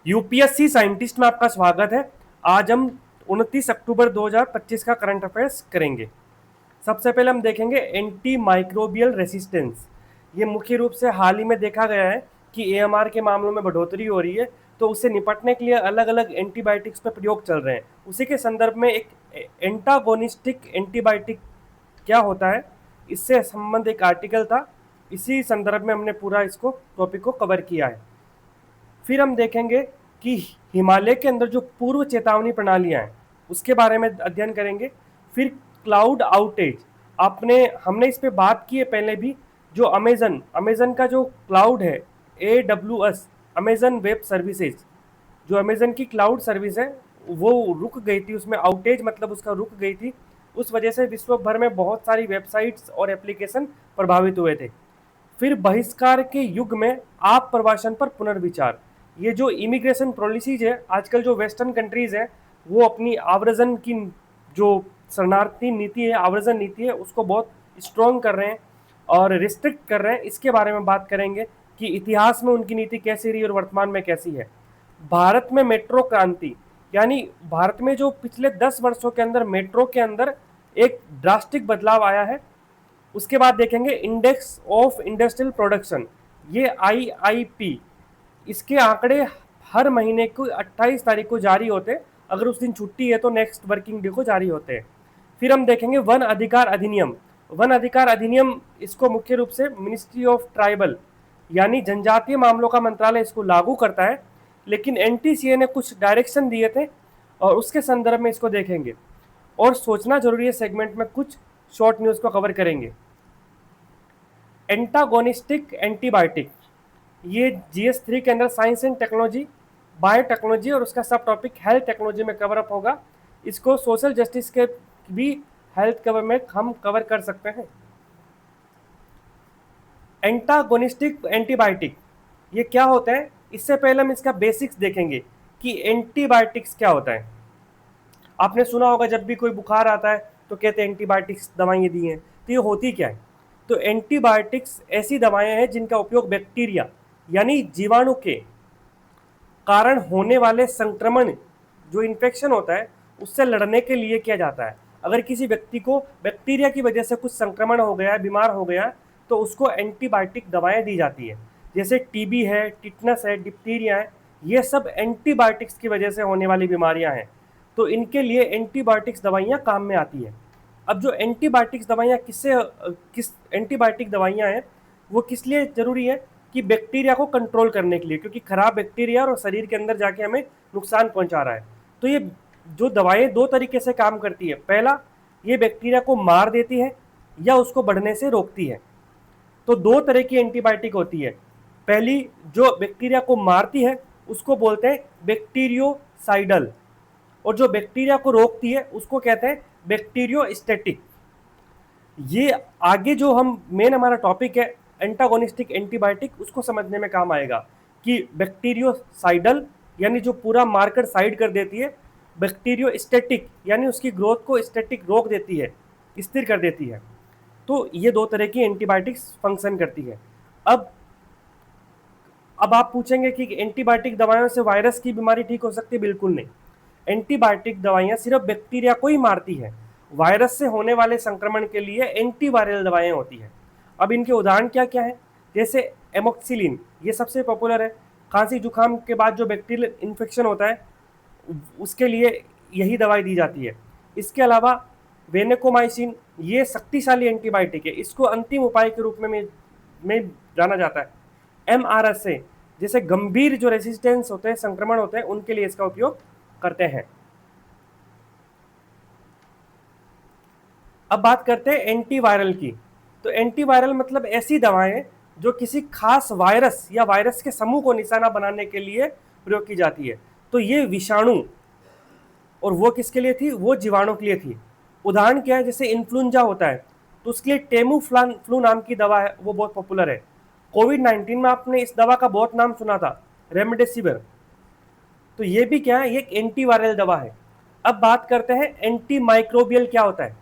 UPSC scientist में आपका स्वागत है। आज हम 29 अक्टूबर 2025 का करंट अफेयर्स करेंगे। सबसे पहले हम देखेंगे एंटी माइक्रोबियल रेसिस्टेंस। ये मुख्य रूप से हाल ही में देखा गया है कि एएमआर के मामलों में बढ़ोतरी हो रही है, तो उससे निपटने के लिए अलग अलग एंटीबायोटिक्स पे प्रयोग चल रहे हैं। उसी के संदर्भ में एक एंटागोनिस्टिक एंटीबायोटिक क्या होता है, इससे संबंध एक आर्टिकल था। इसी संदर्भ में हमने पूरा इसको टॉपिक को कवर किया है। फिर हम देखेंगे कि हिमालय के अंदर जो पूर्व चेतावनी प्रणालियां हैं उसके बारे में अध्ययन करेंगे। फिर क्लाउड आउटेज, आपने हमने इस पे बात की है पहले भी। जो अमेजन का जो क्लाउड है, AWS, अमेजन वेब सर्विसेज, जो अमेजन की क्लाउड सर्विस है वो रुक गई थी, उसमें आउटेज मतलब उसका रुक गई थी। उस वजह से विश्व भर में बहुत सारी वेबसाइट्स और एप्लीकेशन प्रभावित हुए थे। फिर बहिष्कार के युग में आप प्रवासन पर पुनर्विचार। ये जो इमिग्रेशन पॉलिसीज है आजकल, जो वेस्टर्न कंट्रीज हैं वो अपनी आव्रजन की जो शरणार्थी नीति है, आव्रजन नीति है, उसको बहुत स्ट्रॉन्ग कर रहे हैं और रिस्ट्रिक्ट कर रहे हैं। इसके बारे में बात करेंगे कि इतिहास में उनकी नीति कैसी रही और वर्तमान में कैसी है। भारत में मेट्रो क्रांति, यानी भारत में जो पिछले 10 वर्षों के अंदर मेट्रो के अंदर एक ड्रास्टिक बदलाव आया है। उसके बाद देखेंगे इंडेक्स ऑफ इंडस्ट्रियल प्रोडक्शन, ये IIP, इसके आंकड़े हर महीने को 28 तारीख को जारी होते हैं। अगर उस दिन छुट्टी है तो नेक्स्ट वर्किंग डे को जारी होते हैं। फिर हम देखेंगे वन अधिकार अधिनियम। वन अधिकार अधिनियम, इसको मुख्य रूप से मिनिस्ट्री ऑफ ट्राइबल यानी जनजातीय मामलों का मंत्रालय इसको लागू करता है, लेकिन NTCA ने कुछ डायरेक्शन दिए थे और उसके संदर्भ में इसको देखेंगे। और सोचना जरूरी है सेगमेंट में कुछ शॉर्ट न्यूज को कवर करेंगे। एंटागोनिस्टिक एंटीबायोटिक, ये GS3 के अंदर साइंस एंड टेक्नोलॉजी, बायोटेक्नोलॉजी और उसका सब टॉपिक हेल्थ टेक्नोलॉजी में कवर अप होगा। इसको सोशल जस्टिस के भी हेल्थ कवर में हम कवर कर सकते हैं। एंटागोनिस्टिक एंटीबायोटिक ये क्या होता है, इससे पहले हम इसका बेसिक्स देखेंगे कि एंटीबायोटिक्स क्या होता है। आपने सुना होगा जब भी कोई बुखार आता है तो कहते हैं एंटीबायोटिक्स दवाइयाँ दी हैं, तो ये होती क्या है। तो एंटीबायोटिक्स ऐसी दवाएं हैं जिनका उपयोग बैक्टीरिया यानी जीवाणु के कारण होने वाले संक्रमण, जो इन्फेक्शन होता है उससे लड़ने के लिए किया जाता है। अगर किसी व्यक्ति को बैक्टीरिया की वजह से कुछ संक्रमण हो गया, बीमार हो गया, तो उसको एंटीबायोटिक दवाएं दी जाती है। जैसे TB है, टिटनस है, डिप्थीरिया है, ये सब एंटीबायोटिक्स की वजह से होने वाली बीमारियां हैं। तो इनके लिए एंटीबायोटिक्स दवाइयाँ काम में आती है। अब जो एंटीबायोटिक्स दवाइयाँ किस एंटीबायोटिक दवाइयाँ हैं वो किस लिए ज़रूरी है कि बैक्टीरिया को कंट्रोल करने के लिए, क्योंकि खराब बैक्टीरिया और शरीर के अंदर जाके हमें नुकसान पहुंचा रहा है। तो ये जो दवाएं दो तरीके से काम करती है। पहला, ये बैक्टीरिया को मार देती है या उसको बढ़ने से रोकती है। तो दो तरह की एंटीबायोटिक होती है। पहली जो बैक्टीरिया को मारती है उसको बोलते हैं बैक्टीरियोसाइडल, और जो बैक्टीरिया को रोकती है उसको कहते हैं बैक्टीरियोस्टैटिक। ये आगे जो हम मेन हमारा टॉपिक है एंटागोनिस्टिक एंटीबायोटिक, उसको समझने में काम आएगा कि बैक्टीरियोसाइडल यानी जो पूरा मार्कर साइड कर देती है, बैक्टीरियोस्टैटिक यानी उसकी ग्रोथ को स्टैटिक रोक देती है, स्थिर कर देती है। तो ये दो तरह की एंटीबायोटिक्स फंक्शन करती है। अब आप पूछेंगे कि एंटीबायोटिक दवाइयों से वायरस की बीमारी ठीक हो सकती है? बिल्कुल नहीं। एंटीबायोटिक दवाइयाँ सिर्फ बैक्टीरिया को ही मारती है। वायरस से होने वाले संक्रमण के लिए एंटीवायरल दवाएं होती हैं। अब इनके उदाहरण क्या क्या हैं, जैसे एमोक्सिलिन, ये सबसे पॉपुलर है। खांसी जुकाम के बाद जो बैक्टीरियल इन्फेक्शन होता है उसके लिए यही दवाई दी जाती है। इसके अलावा वेनेकोमाइसिन, ये शक्तिशाली एंटीबायोटिक है, इसको अंतिम उपाय के रूप में जाना जाता है। MRSA, जैसे गंभीर जो रेसिस्टेंस होते हैं, संक्रमण होते हैं, उनके लिए इसका उपयोग करते हैं। अब बात करते हैं एंटीवायरल की। तो एंटीवायरल मतलब ऐसी दवाएं जो किसी खास वायरस या वायरस के समूह को निशाना बनाने के लिए प्रयोग की जाती है। तो ये विषाणु, और वो किसके लिए थी, वो जीवाणु के लिए थी। उदाहरण क्या है, जैसे इन्फ्लुएंजा होता है तो उसके लिए टेमूफ्लू नाम की दवा है, वो बहुत पॉपुलर है। कोविड-19 में आपने इस दवा का बहुत नाम सुना था, रेमडेसिविर। तो ये भी क्या है, ये एक एंटीवायरल दवा है। अब बात करते हैं एंटी माइक्रोबियल क्या होता है।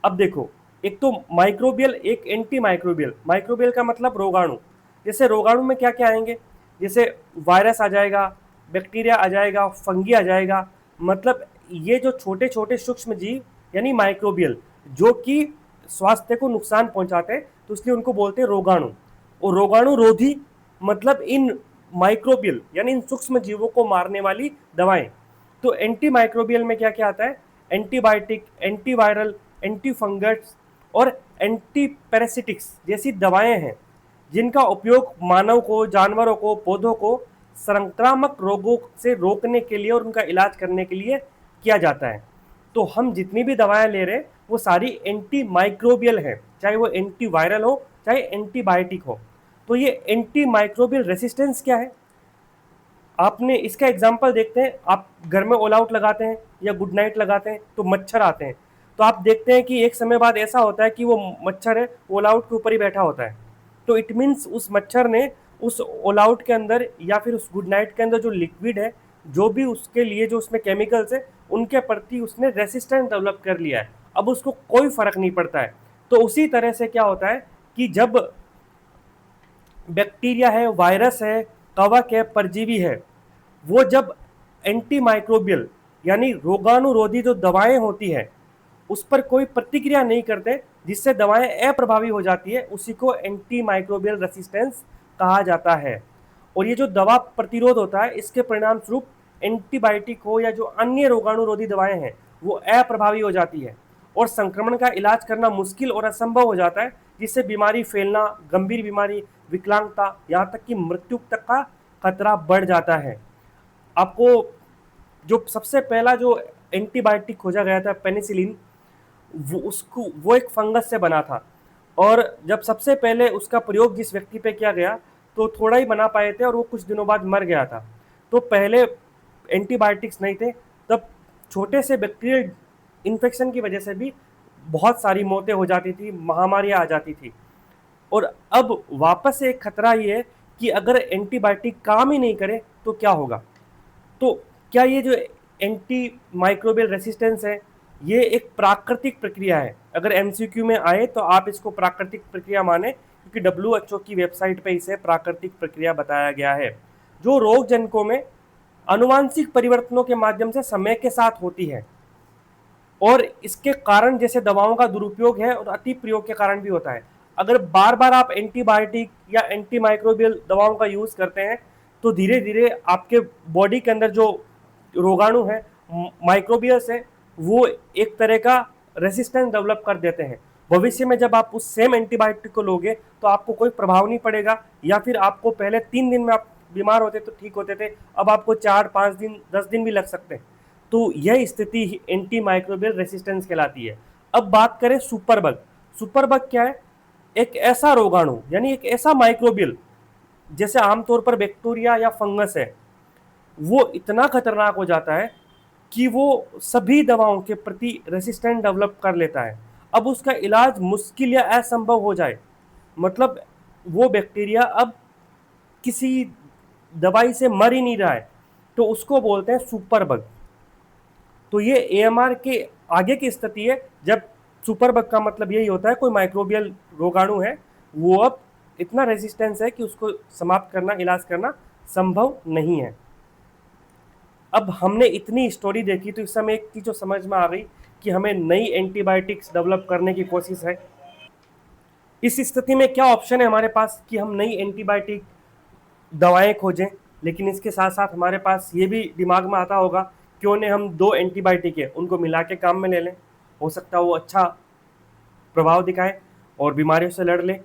अब देखो, एक तो माइक्रोबियल, एक एंटी माइक्रोबियल। माइक्रोबियल का मतलब रोगाणु। जैसे रोगाणु में क्या क्या आएंगे, जैसे वायरस आ जाएगा, बैक्टीरिया आ जाएगा, फंगी आ जाएगा। मतलब ये जो छोटे छोटे सूक्ष्म जीव यानी माइक्रोबियल जो कि स्वास्थ्य को नुकसान पहुंचाते हैं, तो इसलिए उनको बोलते हैं रोगाणु। और रोगाणु रोधी मतलब इन माइक्रोबियल यानी इन सूक्ष्म जीवों को मारने वाली दवाएं। तो एंटी माइक्रोबियल में क्या क्या आता है? एंटीबायोटिक, एंटीवायरल, एंटी फंगस और एंटी पैरासिटिक्स जैसी दवाएं हैं जिनका उपयोग मानव को, जानवरों को, पौधों को संक्रामक रोगों से रोकने के लिए और उनका इलाज करने के लिए किया जाता है। तो हम जितनी भी दवाएं ले रहे हैं वो सारी एंटी माइक्रोबियल है, चाहे वो एंटी वायरल हो चाहे एंटीबायोटिक हो। तो ये एंटी माइक्रोबियल रेसिस्टेंस क्या है? आपने इसका एग्जाम्पल देखते हैं, आप घर में ऑल आउट लगाते हैं या गुड नाइट लगाते हैं तो मच्छर आते हैं। तो आप देखते हैं कि एक समय बाद ऐसा होता है कि वो मच्छर है ऑल आउट के ऊपर ही बैठा होता है। तो इट मीन्स उस मच्छर ने उस ऑल आउट के अंदर या फिर उस गुड नाइट के अंदर जो लिक्विड है, जो भी उसके लिए जो उसमें केमिकल्स है, उनके प्रति उसने रेसिस्टेंस डेवलप कर लिया है। अब उसको कोई फर्क नहीं पड़ता है। तो उसी तरह से क्या होता है कि जब बैक्टीरिया है, वायरस है, कवक है, परजीवी है, वो जब एंटी माइक्रोबियल यानी रोगाणुरोधी जो दवाएं होती है उस पर कोई प्रतिक्रिया नहीं करते, जिससे दवाएं अप्रभावी हो जाती है, उसी को एंटी माइक्रोबियल रेसिस्टेंस कहा जाता है। और ये जो दवा प्रतिरोध होता है, इसके परिणाम स्वरूप एंटीबायोटिक हो या जो अन्य रोगाणुरोधी दवाएं हैं वो अप्रभावी हो जाती है और संक्रमण का इलाज करना मुश्किल और असंभव हो जाता है, जिससे बीमारी फैलना, गंभीर बीमारी, विकलांगता, यहाँ तक कि मृत्यु तक का खतरा बढ़ जाता है। आपको जो सबसे पहला जो एंटीबायोटिक खोजा गया था पेनिसिलिन, वो एक फंगस से बना था। और जब सबसे पहले उसका प्रयोग जिस व्यक्ति पे किया गया तो थोड़ा ही बना पाए थे और वो कुछ दिनों बाद मर गया था। तो पहले एंटीबायोटिक्स नहीं थे, तब छोटे से बैक्टीरियल इन्फेक्शन की वजह से भी बहुत सारी मौतें हो जाती थी, महामारियां आ जाती थी। और अब वापस से एक खतरा ये है कि अगर एंटीबायोटिक काम ही नहीं करे तो क्या होगा। तो क्या ये जो एंटी माइक्रोबियल रेसिस्टेंस है ये एक प्राकृतिक प्रक्रिया है? अगर एमसीक्यू में आए तो आप इसको प्राकृतिक प्रक्रिया माने, क्योंकि डब्ल्यूएचओ की वेबसाइट पे इसे प्राकृतिक प्रक्रिया बताया गया है, जो रोग जनकों में आनुवांशिक परिवर्तनों के माध्यम से समय के साथ होती है। और इसके कारण जैसे दवाओं का दुरुपयोग है और अति प्रयोग के कारण भी होता है। अगर बार बार आप एंटीबायोटिक या एंटी माइक्रोबियल दवाओं का यूज करते हैं तो धीरे धीरे आपके बॉडी के अंदर जो रोगाणु है, माइक्रोबियस है, वो एक तरह का रेसिस्टेंस डेवलप कर देते हैं। भविष्य में जब आप उस सेम एंटीबायोटिक को लोगे तो आपको कोई प्रभाव नहीं पड़ेगा, या फिर आपको पहले 3 दिन में आप बीमार होते तो ठीक होते थे, अब आपको 4, 5 दिन, 10 दिन भी लग सकते हैं। तो यह स्थिति एंटी माइक्रोबियल रेसिस्टेंस कहलाती है। अब बात करें सुपरबग। सुपरबग क्या है? एक ऐसा रोगाणु यानी एक ऐसा माइक्रोबियल, जैसे आमतौर पर बैक्टीरिया या फंगस है, वो इतना खतरनाक हो जाता है कि वो सभी दवाओं के प्रति रेसिस्टेंट डेवलप कर लेता है। अब उसका इलाज मुश्किल या असंभव हो जाए, मतलब वो बैक्टीरिया अब किसी दवाई से मर ही नहीं रहा है, तो उसको बोलते हैं सुपरबग। तो ये एएमआर के आगे की स्थिति है, जब सुपरबग का मतलब यही होता है कोई माइक्रोबियल रोगाणु है, वो अब इतना रेजिस्टेंस है कि उसको समाप्त करना, इलाज करना संभव नहीं है। अब हमने इतनी स्टोरी देखी तो इस समय एक चीज जो समझ में आ गई कि हमें नई एंटीबायोटिक्स डेवलप करने की कोशिश है। इस स्थिति में क्या ऑप्शन है हमारे पास कि हम नई एंटीबायोटिक दवाएं खोजें, लेकिन इसके साथ साथ हमारे पास ये भी दिमाग में आता होगा क्यों ने हम 2 एंटीबायोटिक है उनको मिला के काम में ले लें, हो सकता है वो अच्छा प्रभाव दिखाए और बीमारियों से लड़ लें,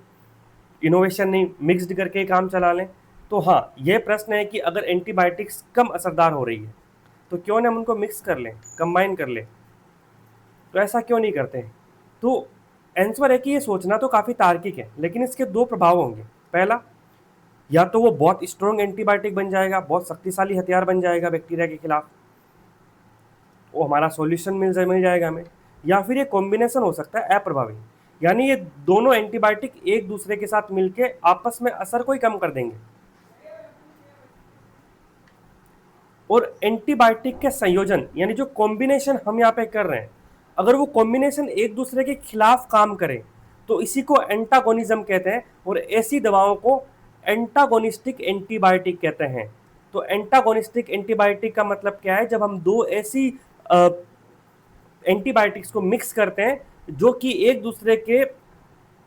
इनोवेशन नहीं मिक्स्ड करके काम चला लें। तो हाँ, ये प्रश्न है कि अगर एंटीबायोटिक्स कम असरदार हो रही है तो क्यों न हम उनको मिक्स कर लें, कंबाइन कर लें। तो ऐसा क्यों नहीं करते हैं? तो आंसर है कि ये सोचना तो काफ़ी तार्किक है, लेकिन इसके 2 प्रभाव होंगे। पहला, या तो वो बहुत स्ट्रॉन्ग एंटीबायोटिक बन जाएगा, बहुत शक्तिशाली हथियार बन जाएगा बैक्टीरिया के खिलाफ, वो हमारा सॉल्यूशन मिल जाएगा हमें। या फिर ये कॉम्बिनेशन हो सकता है अप्रभावी, यानी ये दोनों एंटीबायोटिक एक दूसरे के साथ मिलके आपस में असर को ही कम कर देंगे। और एंटीबायोटिक के संयोजन यानी जो कॉम्बिनेशन हम यहाँ पे कर रहे हैं, अगर वो कॉम्बिनेशन एक दूसरे के खिलाफ काम करे तो इसी को एंटागोनिज्म कहते हैं, और ऐसी दवाओं को एंटागोनिस्टिक एंटीबायोटिक कहते हैं। तो एंटागोनिस्टिक एंटीबायोटिक का मतलब क्या है, जब हम दो ऐसी एंटीबायोटिक्स को मिक्स करते हैं जो कि एक दूसरे के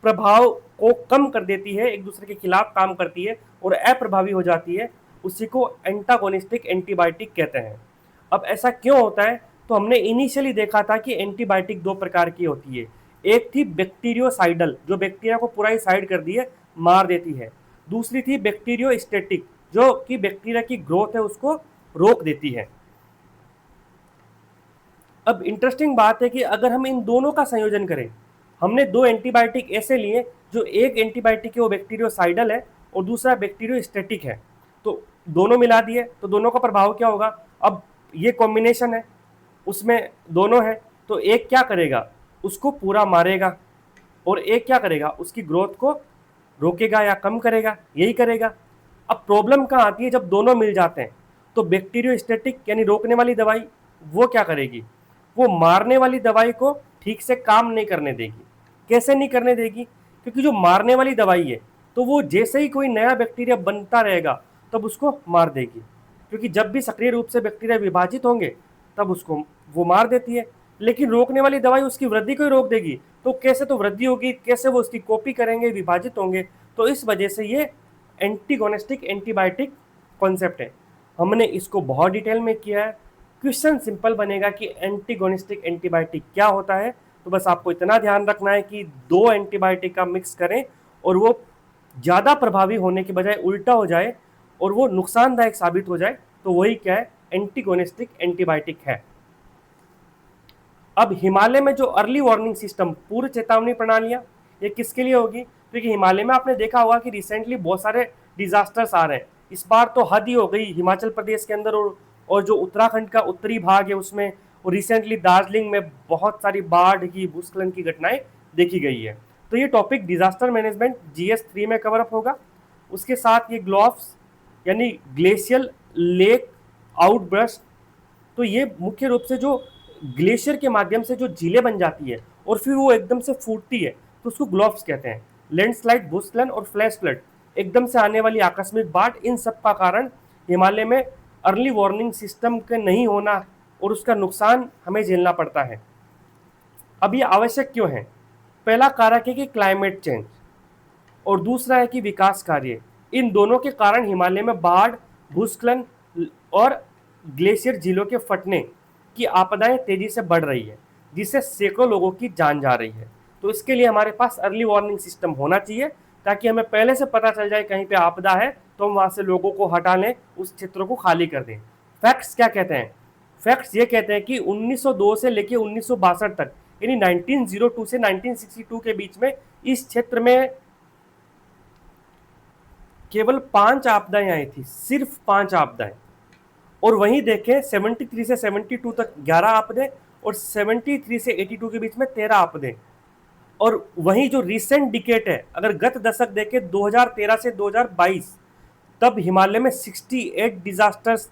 प्रभाव को कम कर देती है, एक दूसरे के खिलाफ काम करती है और अप्रभावी हो जाती है, उसी को एंटागोनिस्टिक एंटीबायोटिक कहते हैं। अब ऐसा क्यों होता है, तो हमने इनिशियली देखा था कि एंटीबायोटिक दो प्रकार की होती है। एक थी बैक्टीरियोसाइडल, जो बैक्टीरिया को पूरा ही साइड कर दिए मार देती है। दूसरी थी बैक्टीरियोस्टेटिक, जो कि बैक्टीरिया की ग्रोथ है उसको रोक देती है। अब इंटरेस्टिंग बात है कि अगर हम इन दोनों का संयोजन करें, हमने दो एंटीबायोटिक ऐसे लिए जो एक एंटीबायोटिक है वो बैक्टीरियोसाइडल है और दूसरा बैक्टीरियोस्टेटिक है, तो दोनों मिला दिए तो दोनों का प्रभाव क्या होगा। अब ये कॉम्बिनेशन है, उसमें दोनों है, तो एक क्या करेगा, उसको पूरा मारेगा और एक क्या करेगा, उसकी ग्रोथ को रोकेगा या कम करेगा, यही करेगा। अब प्रॉब्लम कहाँ आती है, जब दोनों मिल जाते हैं तो बैक्टीरियोस्टेटिक यानी रोकने वाली दवाई वो क्या करेगी, वो मारने वाली दवाई को ठीक से काम नहीं करने देगी। कैसे नहीं करने देगी, क्योंकि जो मारने वाली दवाई है तो वो जैसे ही कोई नया बैक्टीरिया बनता रहेगा तब उसको मार देगी, क्योंकि जब भी सक्रिय रूप से बैक्टीरिया विभाजित होंगे तब उसको वो मार देती है। लेकिन रोकने वाली दवाई उसकी वृद्धि को ही रोक देगी, तो कैसे तो वृद्धि होगी, कैसे वो उसकी कॉपी करेंगे, विभाजित होंगे। तो इस वजह से ये एंटीगोनिस्टिक एंटीबायोटिक कॉन्सेप्ट है। हमने इसको बहुत डिटेल में किया है। क्वेश्चन सिंपल बनेगा कि एंटीगोनिस्टिक एंटीबायोटिक क्या होता है, तो बस आपको इतना ध्यान रखना है कि दो एंटीबायोटिक का मिक्स करें और वो ज़्यादा प्रभावी होने के बजाय उल्टा हो जाए और वो नुकसानदायक साबित हो जाए, तो वही क्या है, एंटीगोनिस्टिक एंटीबायोटिक है। अब हिमालय में जो अर्ली वार्निंग सिस्टम, पूर्व चेतावनी प्रणालियां, ये किसके लिए होगी, क्योंकि हिमालय में आपने देखा होगा कि रिसेंटली बहुत सारे डिजास्टर्स आ रहे हैं। इस बार तो हद ही हो गई हिमाचल प्रदेश के अंदर, और जो उत्तराखंड का उत्तरी भाग है उसमें, और रिसेंटली दार्जिलिंग में बहुत सारी बाढ़ की, भूस्खलन की घटनाएं देखी गई है। तो ये टॉपिक डिजास्टर मैनेजमेंट GS 3 में कवर अप होगा। उसके साथ ये ग्लोव्स यानी ग्लेशियल लेक आउटबर्स्ट, तो ये मुख्य रूप से जो ग्लेशियर के माध्यम से जो झीलें बन जाती है और फिर वो एकदम से फूटती है, तो उसको ग्लोव्स कहते हैं। लैंडस्लाइड, भूस्खलन और फ्लैश फ्लड, एकदम से आने वाली आकस्मिक बाढ़, इन सब का कारण हिमालय में अर्ली वार्निंग सिस्टम के नहीं होना और उसका नुकसान हमें झेलना पड़ता है। अब ये आवश्यक क्यों है, पहला कारक है कि क्लाइमेट चेंज और दूसरा है कि विकास कार्य। इन दोनों के कारण हिमालय में बाढ़, भूस्खलन और ग्लेशियर झीलों के फटने की आपदाएं तेजी से बढ़ रही है, जिससे सैकड़ों लोगों की जान जा रही है। तो इसके लिए हमारे पास अर्ली वार्निंग सिस्टम होना चाहिए, ताकि हमें पहले से पता चल जाए कहीं पे आपदा है तो हम वहां से लोगों को हटा लें, उस क्षेत्रों को खाली कर दें। फैक्ट्स क्या कहते हैं, फैक्ट्स ये कहते हैं कि 1902 से लेकर 1962 तक, यानी 1902 से 1962 के बीच में इस क्षेत्र में केवल 5 आपदाएं आई थी, सिर्फ 5 आपदाएं। और वहीं देखें 73 से 72 तक 11 आपदे और 73 से 82 के बीच में 13 आपदे। और वहीं जो रिसेंट डिकेट है, अगर गत दशक देखें 2013 से 2022, तब हिमालय में 68 डिजास्टर्स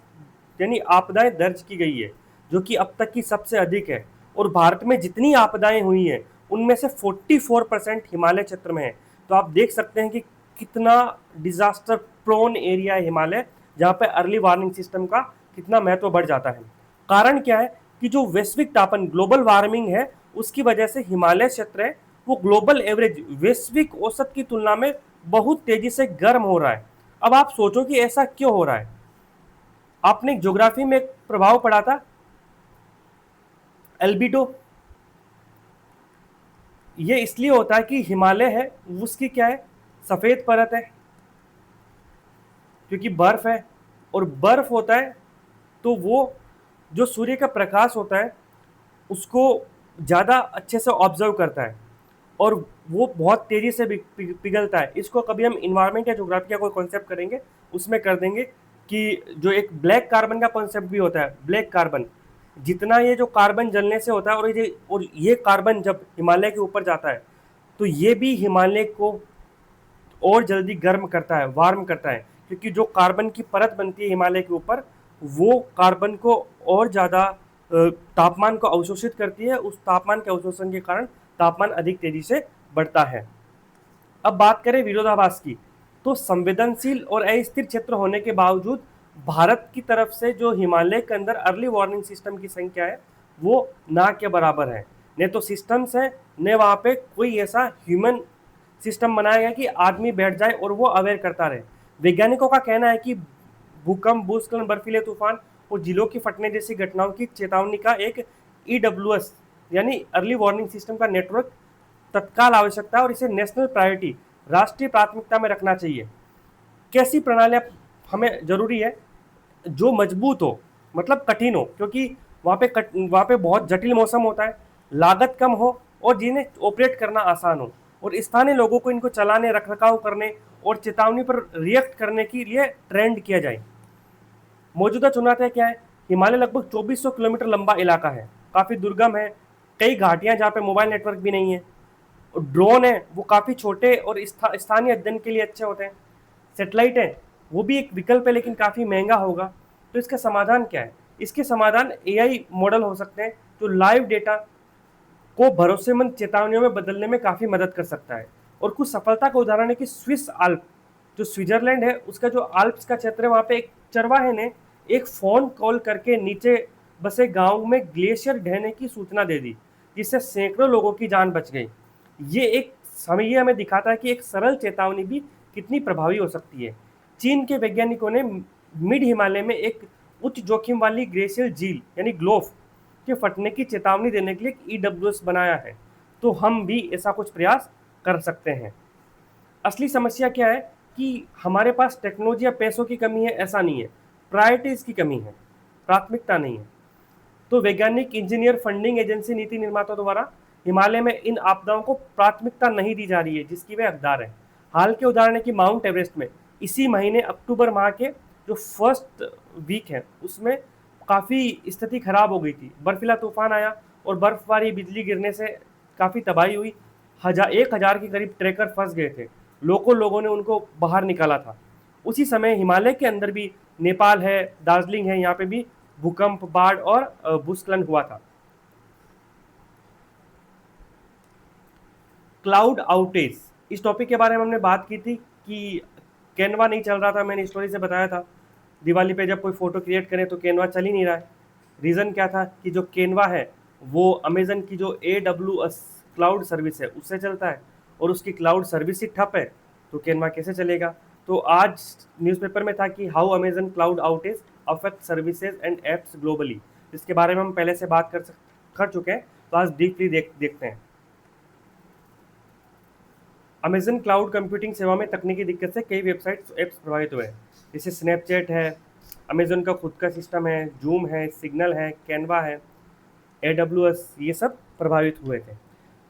यानी आपदाएं दर्ज की गई है, जो कि अब तक की सबसे अधिक है। और भारत में जितनी आपदाएं हुई हैं उनमें से 44% हिमालय क्षेत्र में है। तो आप देख सकते हैं कि कितना डिजास्टर प्रोन एरिया है हिमालय, जहाँ पे अर्ली वार्निंग सिस्टम का कितना महत्व बढ़ जाता है। कारण क्या है कि जो वैश्विक तापन, ग्लोबल वार्मिंग है, उसकी वजह से हिमालय क्षेत्र है वो ग्लोबल एवरेज, वैश्विक औसत की तुलना में बहुत तेजी से गर्म हो रहा है। अब आप सोचो कि ऐसा क्यों हो रहा है। आपने ज्योग्राफी में एक प्रभाव पढ़ा था, एल्बिडो। ये इसलिए होता है कि हिमालय है उसकी क्या है, सफेद परत है, क्योंकि बर्फ है, और बर्फ होता है तो वो जो सूर्य का प्रकाश होता है उसको ज़्यादा अच्छे से ऑब्जर्व करता है और वो बहुत तेज़ी से पिघलता है। इसको कभी हम इन्वायरमेंट या ज्योग्राफी का कोई कॉन्सेप्ट करेंगे उसमें कर देंगे कि जो एक ब्लैक कार्बन का कॉन्सेप्ट भी होता है। ब्लैक कार्बन, जितना ये जो कार्बन जलने से होता है, और ये कार्बन जब हिमालय के ऊपर जाता है तो ये भी हिमालय को और जल्दी गर्म करता है, वार्म करता है, क्योंकि जो कार्बन की परत बनती है हिमालय के ऊपर, वो कार्बन को और ज़्यादा तापमान को अवशोषित करती है। उस तापमान के अवशोषण के कारण तापमान अधिक तेजी से बढ़ता है। अब बात करें विरोधाभास की, तो संवेदनशील और अस्थिर क्षेत्र होने के बावजूद भारत की तरफ से जो हिमालय के अंदर अर्ली वार्निंग सिस्टम की संख्या है वो ना के बराबर है। न तो सिस्टम्स है, न वहाँ पे कोई ऐसा ह्यूमन सिस्टम बनाया गया कि आदमी बैठ जाए और वो अवेयर करता रहे। वैज्ञानिकों का कहना है कि भूकंप, भूस्खलन, बर्फीले तूफान और झीलों की फटने जैसी घटनाओं की चेतावनी का एक ईडब्ल्यूएस यानी अर्ली वार्निंग सिस्टम का नेटवर्क तत्काल आवश्यकता है और इसे नेशनल प्रायोरिटी, राष्ट्रीय प्राथमिकता में रखना चाहिए। कैसी प्रणालियाँ हमें जरूरी है? जो मजबूत हो, मतलब कठिन हो, क्योंकि वहाँ पे बहुत जटिल मौसम होता है, लागत कम हो और जिन्हें ऑपरेट करना आसान हो, और स्थानीय लोगों को इनको चलाने, रखरखाव करने और चेतावनी पर रिएक्ट करने के लिए ट्रेंड किया जाए। मौजूदा चुनौतियाँ क्या है? हिमालय लगभग 2400 किलोमीटर लंबा इलाका है, काफ़ी दुर्गम है, कई घाटियाँ जहाँ पे मोबाइल नेटवर्क भी नहीं है, और ड्रोन है वो काफ़ी छोटे और स्थानीय अध्ययन के लिए अच्छे होते हैं। सेटेलाइट है वो भी एक विकल्प है लेकिन काफ़ी महंगा होगा। तो इसका समाधान क्या है? इसके समाधान एआई मॉडल हो सकते हैं जो लाइव डेटा को भरोसेमंद चेतावनियों में बदलने में काफ़ी मदद कर सकता है। और कुछ सफलता का उदाहरण है कि स्विस आल्प, जो स्विट्जरलैंड है उसका जो आल्प्स का क्षेत्र है, वहाँ पे एक चरवाहे ने एक फ़ोन कॉल करके नीचे बसे गांव में ग्लेशियर ढहने की सूचना दे दी, जिससे सैकड़ों लोगों की जान बच गई। ये हमें दिखाता है कि एक सरल चेतावनी भी कितनी प्रभावी हो सकती है। चीन के वैज्ञानिकों ने मिड हिमालय में एक उच्च जोखिम वाली ग्लेशियर झील यानी ग्लोफ के फटने की चेतावनी देने के लिए एक ईडब्ल्यूएस बनाया है। तो हम भी ऐसा कुछ प्रयास कर सकते हैं। असली समस्या क्या है कि हमारे पास टेक्नोलॉजी या पैसों की कमी है, ऐसा नहीं है, प्रायोरिटीज की कमी है, प्राथमिकता नहीं है। तो वैज्ञानिक, इंजीनियर, फंडिंग एजेंसी, नीति निर्माताओं द्वारा हिमालय में इन आपदाओं को प्राथमिकता नहीं दी जा रही है जिसकी वे हकदार हैं। हाल के उदाहरण है कि माउंट एवरेस्ट में इसी महीने अक्टूबर माह के जो फर्स्ट वीक है उसमें काफ़ी स्थिति खराब हो गई थी। बर्फीला तूफान आया और बर्फबारी, बिजली गिरने से काफ़ी तबाही हुई। 1000 के करीब ट्रैकर फंस गए थे, लोगों ने उनको बाहर निकाला था। उसी समय हिमालय के अंदर भी नेपाल है, दार्जिलिंग है, यहाँ पे भी भूकंप, बाढ़ और भूस्खलन हुआ था। क्लाउड आउटेज, इस टॉपिक के बारे में हमने बात की थी कि कैनवा नहीं चल रहा था। मैंने स्टोरी से बताया था दिवाली पे जब कोई फोटो क्रिएट करें तो कैनवा चल ही नहीं रहा है। रीज़न क्या था कि जो कैनवा है वो अमेजन की जो AWS क्लाउड सर्विस है उससे चलता है, और उसकी क्लाउड सर्विस ही ठप है, तो कैनवा कैसे चलेगा। तो आज न्यूज़पेपर में था कि how Amazon cloud outage affect services and apps globally, इसके बारे में हम पहले से बात कर चुके हैं, तो आज डीपली देखते हैं। अमेजन क्लाउड कंप्यूटिंग सेवा में तकनीकी दिक्कत से कई वेबसाइट्स ऐप्स प्रभावित हुए हैं, जैसे स्नैपचैट है, अमेजन का खुद का सिस्टम है, जूम है, सिग्नल है, कैनवा है, AWS, ये सब प्रभावित हुए थे।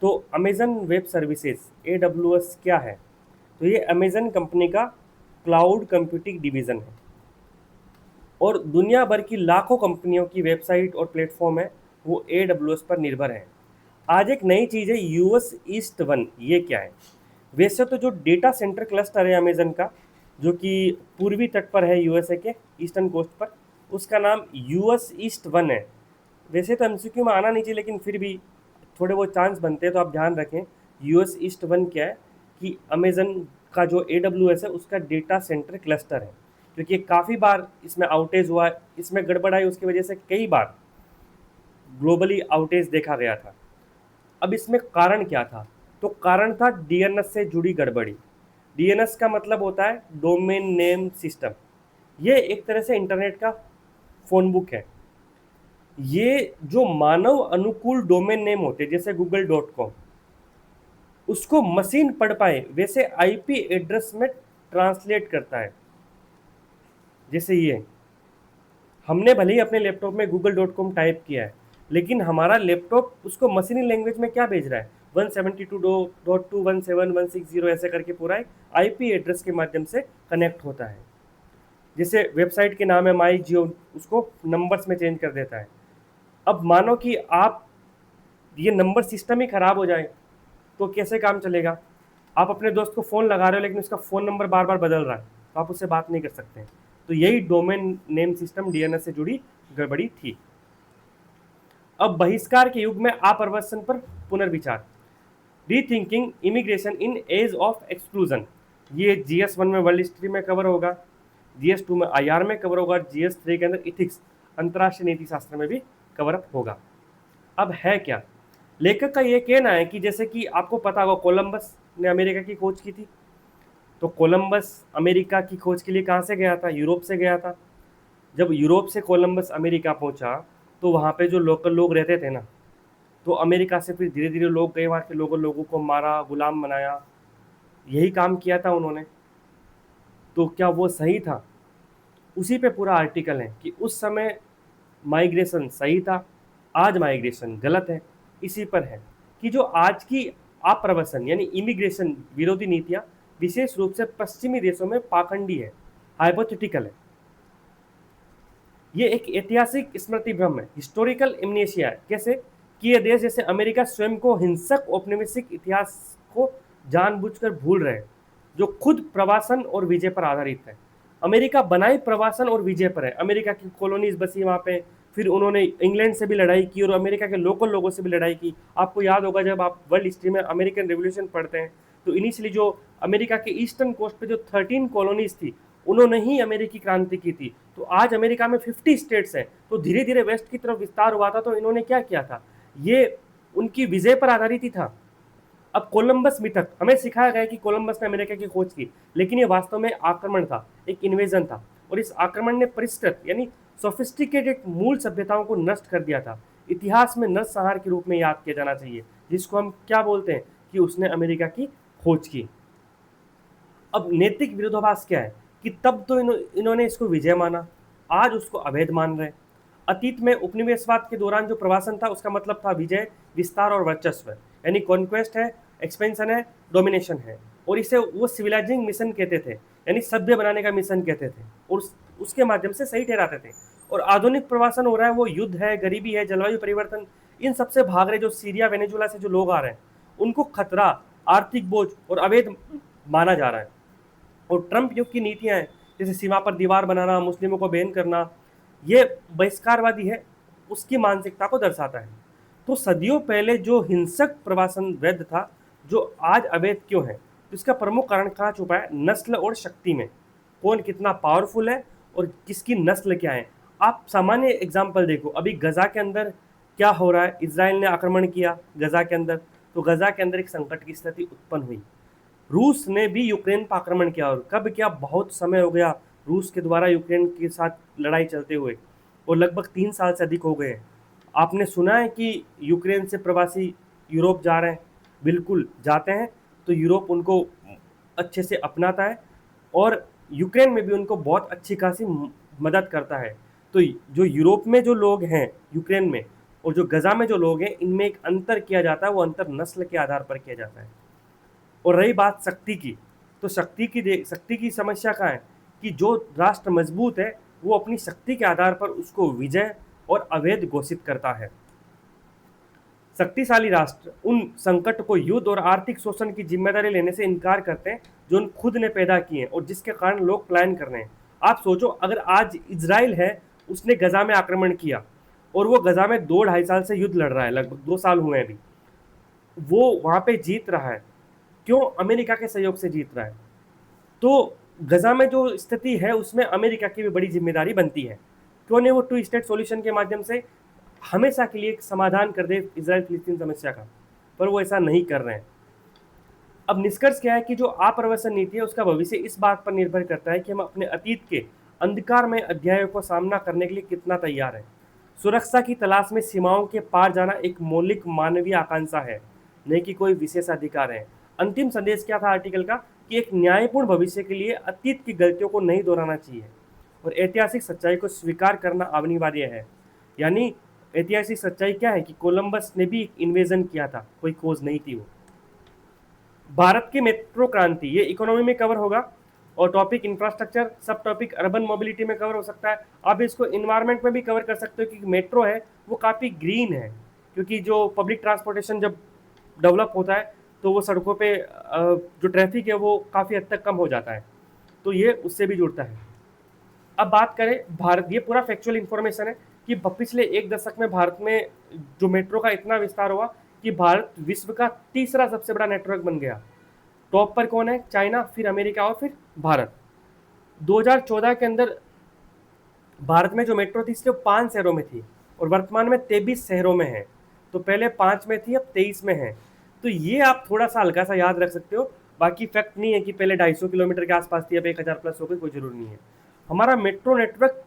तो अमेजन वेब सर्विसेज AWS क्या है? तो ये अमेजन कंपनी का क्लाउड कंप्यूटिंग डिवीज़न है और दुनिया भर की लाखों कंपनियों की वेबसाइट और प्लेटफॉर्म है वो AWS पर निर्भर है। आज एक नई चीज़ है US ईस्ट 1। ये क्या है? वैसे तो जो डेटा सेंटर क्लस्टर है अमेजन का, जो कि पूर्वी तट पर है USA के ईस्टर्न कोस्ट पर, उसका नाम US ईस्ट 1 है। वैसे तो MCQ में आना नहीं चाहिए लेकिन फिर भी थोड़े बहुत चांस बनते हैं, तो आप ध्यान रखें। US ईस्ट 1 क्या है कि अमेजन का जो AWS है उसका डेटा सेंटर क्लस्टर है, क्योंकि काफ़ी बार इसमें आउटेज हुआ है, इसमें गड़बड़ आई, उसकी वजह से कई बार ग्लोबली आउटेज देखा गया था। अब इसमें कारण क्या था? तो कारण था DNS से जुड़ी गड़बड़ी। DNS का मतलब होता है डोमेन नेम सिस्टम। ये एक तरह से इंटरनेट का फ़ोन बुक है। ये जो मानव अनुकूल डोमेन नेम होते हैं जैसे google.com, उसको मशीन पढ़ पाए वैसे IP एड्रेस में ट्रांसलेट करता है। जैसे ये हमने भले ही अपने लैपटॉप में google.com टाइप किया है, लेकिन हमारा लैपटॉप उसको मशीनी लैंग्वेज में क्या भेज रहा है? 172.217.160 ऐसे करके पूरा एक IP एड्रेस के माध्यम से कनेक्ट होता है। जैसे वेबसाइट के नाम है माई जियो, उसको नंबर्स में चेंज कर देता है। अब मानो कि आप ये नंबर सिस्टम ही ख़राब हो जाए तो कैसे काम चलेगा? आप अपने दोस्त को फ़ोन लगा रहे हो लेकिन उसका फ़ोन नंबर बार बार बदल रहा है, तो आप उससे बात नहीं कर सकते। तो यही डोमेन नेम सिस्टम DNS से जुड़ी गड़बड़ी थी। अब बहिष्कार के युग में अप्रवासन पर पुनर्विचार, rethinking immigration in age of exclusion, ये GS1 में वर्ल्ड हिस्ट्री में कवर होगा। GS2 में IR में कवर होगा, GS3 के अंदर इथिक्स अंतर्राष्ट्रीय नीति शास्त्र में भी कवर अप होगा। अब है क्या, लेखक का ये कहना है कि जैसे कि आपको पता होगा कोलंबस ने अमेरिका की खोज की थी, तो कोलंबस अमेरिका की खोज के लिए कहाँ से गया था, यूरोप से गया था। जब यूरोप से कोलंबस अमेरिका पहुंचा तो वहाँ पे जो लोकल लोग रहते थे ना, तो अमेरिका से फिर धीरे धीरे लोग गए, वहाँ के लोगों को मारा, गुलाम बनाया, यही काम किया था उन्होंने। तो क्या वो सही था? उसी पे पूरा आर्टिकल है कि उस समय माइग्रेशन सही था, आज माइग्रेशन गलत है। इसी पर है कि जो आज की आप्रवासन यानी इमिग्रेशन विरोधी नीतियां विशेष रूप से पश्चिमी देशों में पाखंडी है, हाइपोथेटिकल है। ये एक ऐतिहासिक स्मृति भ्रम है, हिस्टोरिकल एमनेशिया है। कैसे कि ये देश जैसे अमेरिका स्वयं को हिंसक औपनिवेशिक इतिहास को जानबूझकर भूल रहे हैं, जो खुद प्रवासन और विजय पर आधारित है। अमेरिका बनाई प्रवासन और विजय पर है, अमेरिका की कॉलोनीज बसी वहाँ पे, फिर उन्होंने इंग्लैंड से भी लड़ाई की और अमेरिका के लोकल लोगों से भी लड़ाई की। आपको याद होगा जब आप वर्ल्ड हिस्ट्री में अमेरिकन रेवोल्यूशन पढ़ते हैं तो इनिशियली जो अमेरिका के ईस्टर्न कोस्ट पे जो 13 कॉलोनीज थी उन्होंने ही अमेरिकी क्रांति की थी। तो आज अमेरिका में 50 स्टेट्स हैं, तो धीरे धीरे वेस्ट की तरफ विस्तार हुआ था। तो इन्होंने क्या किया था, ये उनकी विजय पर आधारित ही था। अब कोलंबस मिथक हमें सिखाया गया कि कोलंबस ने अमेरिका की खोज की, लेकिन ये वास्तव में आक्रमण था, एक इन्वेजन था। और इस आक्रमण ने परिष्कृत यानी सोफिस्टिकेटेड मूल सभ्यताओं को नष्ट कर दिया था। इतिहास में नरसंहार के रूप में याद किया जाना चाहिए, जिसको हम क्या बोलते हैं कि उसने अमेरिका की खोज की। अब नैतिक विरोधाभास क्या है कि तब तो इन्होंने इसको विजय माना, आज उसको अवैध मान रहे हैं। अतीत में उपनिवेशवाद के दौरान जो प्रवासन था उसका मतलब था विजय, विस्तार और वर्चस्व, यानी कॉन्क्वेस्ट है, एक्सपेंशन है, डोमिनेशन है। और इसे वो सिविलाइजिंग मिशन कहते थे, यानी सभ्य बनाने का मिशन कहते थे, और उसके माध्यम से सही ठहराते थे। और आधुनिक प्रवासन हो रहा है वो युद्ध है, गरीबी है, जलवायु परिवर्तन, इन सबसे भाग रहे जो सीरिया वेनेजुला से जो लोग आ रहे हैं उनको खतरा, आर्थिक बोझ और अवैध माना जा रहा है। और ट्रंप युग की नीतियां हैं जैसे सीमा पर दीवार बनाना, मुस्लिमों को बैन करना, ये बहिष्कारवादी है, उसकी मानसिकता को दर्शाता है। तो सदियों पहले जो हिंसक प्रवासन वैध था, जो आज अवैध क्यों है, तो इसका प्रमुख कारण कहाँ छुपा है, नस्ल और शक्ति में। कौन कितना पावरफुल है और किसकी नस्ल क्या है। आप सामान्य एग्जाम्पल देखो, अभी गजा के अंदर क्या हो रहा है, इसराइल ने आक्रमण किया गजा के अंदर, तो गजा के अंदर एक संकट की स्थिति उत्पन्न हुई। रूस ने भी यूक्रेन पर आक्रमण किया, और कब किया, बहुत समय हो गया रूस के द्वारा यूक्रेन के साथ लड़ाई चलते हुए, और लगभग 3 साल से अधिक हो गए हैं। आपने सुना है कि यूक्रेन से प्रवासी यूरोप जा रहे हैं? बिल्कुल जाते हैं, तो यूरोप उनको अच्छे से अपनाता है और यूक्रेन में भी उनको बहुत अच्छी खासी मदद करता है। तो जो यूरोप में जो लोग हैं यूक्रेन में और जो गजा में जो लोग हैं, इनमें एक अंतर किया जाता है, वो अंतर नस्ल के आधार पर किया जाता है। और रही बात शक्ति की, तो शक्ति की समस्या कहाँ है कि जो राष्ट्र मजबूत है वो अपनी शक्ति के आधार पर उसको विजय और अवैध घोषित करता है। शक्तिशाली राष्ट्र उन संकट को युद्ध और आर्थिक शोषण की जिम्मेदारी लेने से इनकार करते हैं जो उन खुद ने पैदा किए हैं और जिसके कारण लोग पलायन कर रहे हैं। आप सोचो, अगर आज इजराइल है, उसने गजा में आक्रमण किया और वो गजा में 2-2.5 साल से युद्ध लड़ रहा है, लगभग 2 साल हुए हैं अभी, वो वहाँ पे जीत रहा है, क्यों? अमेरिका के सहयोग से जीत रहा है। तो गजा में जो स्थिति है उसमें अमेरिका की भी बड़ी जिम्मेदारी बनती है। क्यों नहीं वो 2 स्टेट सॉल्यूशन के माध्यम से हमेशा के लिए एक समाधान कर दे इजराइल फिलिस्तीन समस्या का, पर वो ऐसा नहीं कर रहे हैं। अब निष्कर्ष क्या है कि जो आप्रवासन नीति है उसका भविष्य इस बात पर निर्भर करता है कि हम अपने अतीत के अंधकार में अध्यायों को सामना करने के लिए कितना तैयार है। सुरक्षा की तलाश में सीमाओं के पार जाना एक मौलिक मानवीय आकांक्षा है, नहीं कि कोई विशेषाधिकार है। अंतिम संदेश क्या था आर्टिकल का कि एक न्यायपूर्ण भविष्य के लिए अतीत की गलतियों को नहीं दोहराना चाहिए और ऐतिहासिक सच्चाई को स्वीकार करना अनिवार्य है। यानी ऐतिहासिक सच्चाई क्या है कि कोलंबस ने भी इन्वेजन किया था, कोई खोज नहीं थी वो। भारत की मेट्रो क्रांति, ये इकोनॉमी में कवर होगा और टॉपिक इंफ्रास्ट्रक्चर, सब टॉपिक अर्बन मोबिलिटी में कवर हो सकता है। आप इसको इन्वायरमेंट में भी कवर कर सकते हो, क्योंकि मेट्रो है वो काफ़ी ग्रीन है, क्योंकि जो पब्लिक ट्रांसपोर्टेशन जब डेवलप होता है तो वो सड़कों पे जो ट्रैफिक है वो काफ़ी हद तक कम हो जाता है, तो ये उससे भी जुड़ता है। अब बात करें भारत, ये पूरा फैक्चुअल इन्फॉर्मेशन है कि पिछले 1 दशक में भारत में जो मेट्रो का इतना विस्तार हुआ कि भारत विश्व का तीसरा सबसे बड़ा नेटवर्क बन गया। टॉप पर कौन है? चाइना, फिर अमेरिका और फिर भारत। 2014 के अंदर भारत में जो मेट्रो थी सिर्फ 5 शहरों में थी और वर्तमान में 23 शहरों में है। तो पहले 5 में थी, अब 23 में है। तो ये आप थोड़ा सा हल्का सा याद रख सकते हो। बाकी फैक्ट नहीं है कि पहले 250 किलोमीटर के आसपास थी, अब 1000 प्लस हो गई, कोई जरूरी नहीं है। हमारा मेट्रो नेटवर्क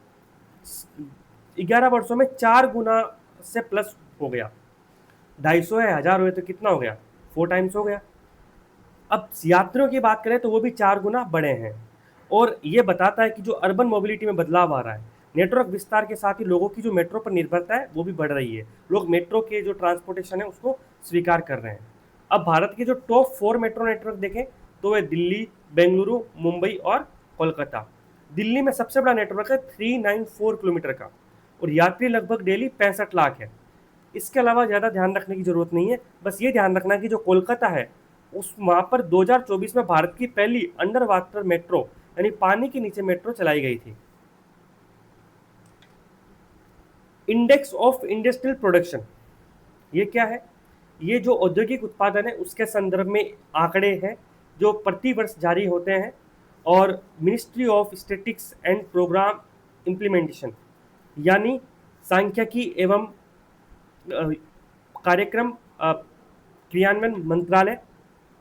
11 वर्षों में 4 गुना से प्लस हो गया। 250 है, 1000 हुए तो कितना हो गया, 4 टाइम्स हो गया। अब यात्रियों की बात करें तो वो भी 4 गुना बढ़े हैं। और ये बताता है कि जो अर्बन मोबिलिटी में बदलाव आ रहा है, नेटवर्क विस्तार के साथ ही लोगों की जो मेट्रो पर निर्भरता है वो भी बढ़ रही है। लोग मेट्रो के जो ट्रांसपोर्टेशन है उसको स्वीकार कर रहे हैं। अब भारत के जो टॉप 4 मेट्रो नेटवर्क देखें तो वे दिल्ली, बेंगलुरु, मुंबई और कोलकाता। दिल्ली में सबसे बड़ा नेटवर्क है 394 किलोमीटर का और यात्री लगभग डेली 65 लाख है। इसके अलावा ज़्यादा ध्यान रखने की ज़रूरत नहीं है, बस ये ध्यान रखना कि जो कोलकाता है उस वहाँ पर 2024 में भारत की पहली अंडर वाटर मेट्रो यानी पानी के नीचे मेट्रो चलाई गई थी। इंडेक्स ऑफ इंडस्ट्रियल प्रोडक्शन, ये क्या है? ये जो औद्योगिक उत्पादन है उसके संदर्भ में आंकड़े हैं जो प्रति वर्ष जारी होते हैं और ministry of statistics and programme implementation यानी सांख्यिकी एवं कार्यक्रम क्रियान्वयन मंत्रालय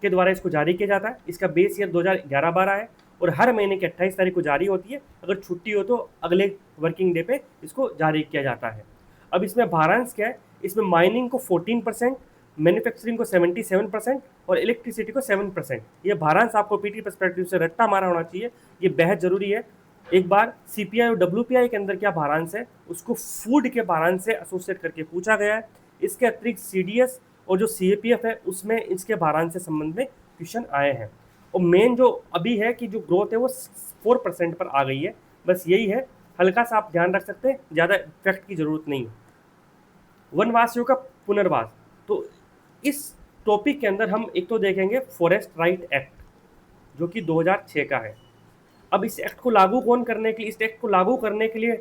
के द्वारा इसको जारी किया जाता है। इसका बेस ईयर 2011-12 है और हर महीने की 28 तारीख को जारी होती है। अगर छुट्टी हो तो अगले वर्किंग डे पे इसको जारी किया जाता है। अब इसमें भारांश क्या है? इसमें माइनिंग को 14%, मैन्युफैक्चरिंग को 77% और इलेक्ट्रिसिटी को 7%। ये भारांश आपको पीटी पर्सपेक्टिव से रट्टा मारा होना चाहिए, ये बेहद जरूरी है। एक बार सीपीआई और डब्ल्यूपीआई के अंदर क्या भारांश है उसको फूड के भारांश से एसोसिएट करके पूछा गया है। इसके अतिरिक्त सीडीएस और जो सीएपीएफ है उसमें इसके भारांश से संबंध में क्वेश्चन आए हैं। और मेन जो अभी है कि जो ग्रोथ है वो 4% पर आ गई है। बस यही है, हल्का सा आप ध्यान रख सकते हैं, ज़्यादा इफेक्ट की जरूरत नहीं है। वनवासियों का पुनर्वास, तो इस टॉपिक के अंदर हम एक तो देखेंगे फॉरेस्ट राइट एक्ट जो कि 2006 का है। अब इस एक्ट को लागू इस एक्ट को लागू करने के लिए